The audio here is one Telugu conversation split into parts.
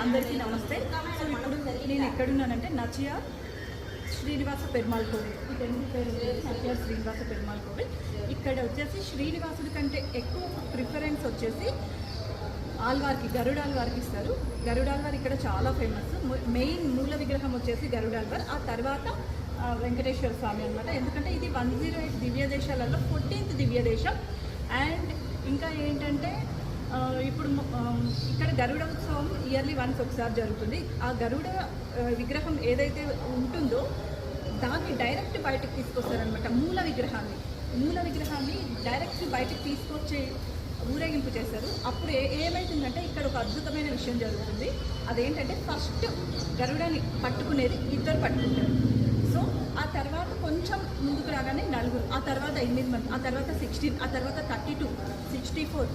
అందరికీ నమస్తే. సో ఇప్పుడు నేను ఎక్కడున్నానంటే నచియార్ శ్రీనివాస పెరుమాళ్ కోవిల్. ఈ టెంపుల్ పేరు నచియార్ శ్రీనివాస పెరుమాళ్ కోవిల్. ఇక్కడ వచ్చేసి శ్రీనివాసుడి కంటే ఎక్కువ ప్రిఫరెన్స్ వచ్చేసి ఆల్వార్కి, గరుడాల్వార్కి ఇస్తారు. గరుడాల్వార్ ఇక్కడ చాలా ఫేమస్. మెయిన్ మూల విగ్రహం వచ్చేసి గరుడాల్వార్. ఆ తర్వాత వెంకటేశ్వర స్వామి అనమాట. ఎందుకంటే ఇది 108 దివ్య దేశాలలో 14th దివ్య దేశం. అండ్ ఇంకా ఏంటంటే ఇప్పుడు ఇక్కడ గరుడ ఉత్సవం ఇయర్లీ వన్స్ ఒకసారి జరుగుతుంది. ఆ గరుడ విగ్రహం ఏదైతే ఉంటుందో దాన్ని డైరెక్ట్ బయటకు తీసుకొస్తారనమాట. మూల విగ్రహాన్ని డైరెక్ట్ బయటకు తీసుకొచ్చి ఊరేగింపు చేస్తారు. అప్పుడు ఏమవుతుందంటే ఇక్కడ ఒక అద్భుతమైన విషయం జరుగుతుంది. అదేంటంటే ఫస్ట్ గరుడని పట్టుకునేది ఇద్దరు పట్టుకుంటారు. సో ఆ తర్వాత కొంచెం ముందుకు రాగానే నలుగురు, ఆ తర్వాత 8 మంది, ఆ తర్వాత 16, ఆ తర్వాత 32, 64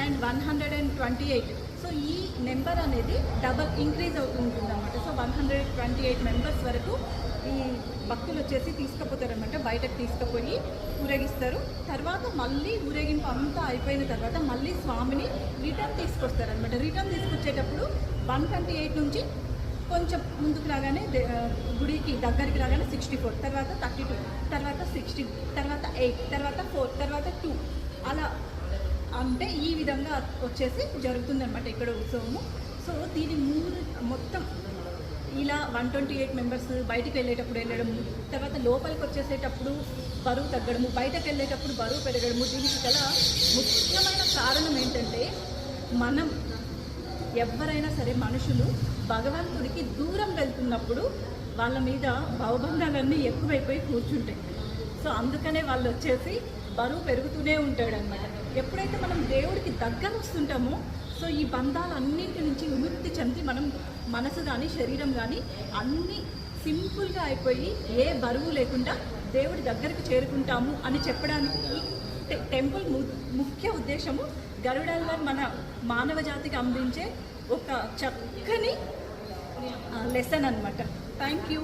అండ్ 128. సో ఈ నెంబర్ అనేది డబల్ ఇంక్రీజ్ అవుతూ ఉంటుంది అనమాట. సో 128 మెంబర్స్ వరకు ఈ భక్తులు వచ్చేసి తీసుకుపోతారనమాట. బయటకు తీసుకుపోయి ఊరేగిస్తారు. తర్వాత మళ్ళీ ఊరేగింపు అంతా అయిపోయిన తర్వాత మళ్ళీ స్వామిని రిటర్న్ తీసుకొస్తారనమాట. రిటర్న్ తీసుకొచ్చేటప్పుడు 128 నుంచి కొంచెం ముందుకు రాగానే గుడికి దగ్గరికి రాగానే 64, తర్వాత 32, తర్వాత 16, తర్వాత 8, తర్వాత 4, తర్వాత 2 అలా అంటే ఈ విధంగా వచ్చేసి జరుగుతుందన్నమాట ఇక్కడ ఉత్సవము. సో దీని మొత్తం ఇలా 128 మెంబర్స్ బయటికి వెళ్ళడము, తర్వాత లోపలికి వచ్చేసేటప్పుడు బరువు తగ్గడము, బయటకు వెళ్ళేటప్పుడు బరువు పెరగడము. దీనికి గల ముఖ్యమైన కారణం ఏంటంటే మనం ఎవరైనా సరే మనుషులు భగవంతుడికి దూరం వెళ్తున్నప్పుడు వాళ్ళ మీద భవబంధాలన్నీ ఎక్కువైపోయి కూర్చుంటాయి. సో అందుకనే వాళ్ళు వచ్చేసి బరువు పెరుగుతూనే ఉంటాడనమాట. ఎప్పుడైతే మనం దేవుడికి దగ్గర వస్తుంటామో సో ఈ బంధాలన్నింటి నుంచి విముక్తి చెంది మనం మనసు కానీ శరీరం కానీ అన్నీ సింపుల్గా అయిపోయి ఏ బరువు లేకుండా దేవుడి దగ్గరికి చేరుకుంటాము అని చెప్పడానికి ఈ టెంపుల్ ముఖ్య ఉద్దేశము. గరుడాల్వార్ మన మానవ జాతికి అందించే ఒక చక్కని లెసన్ అనమాట. Thank you.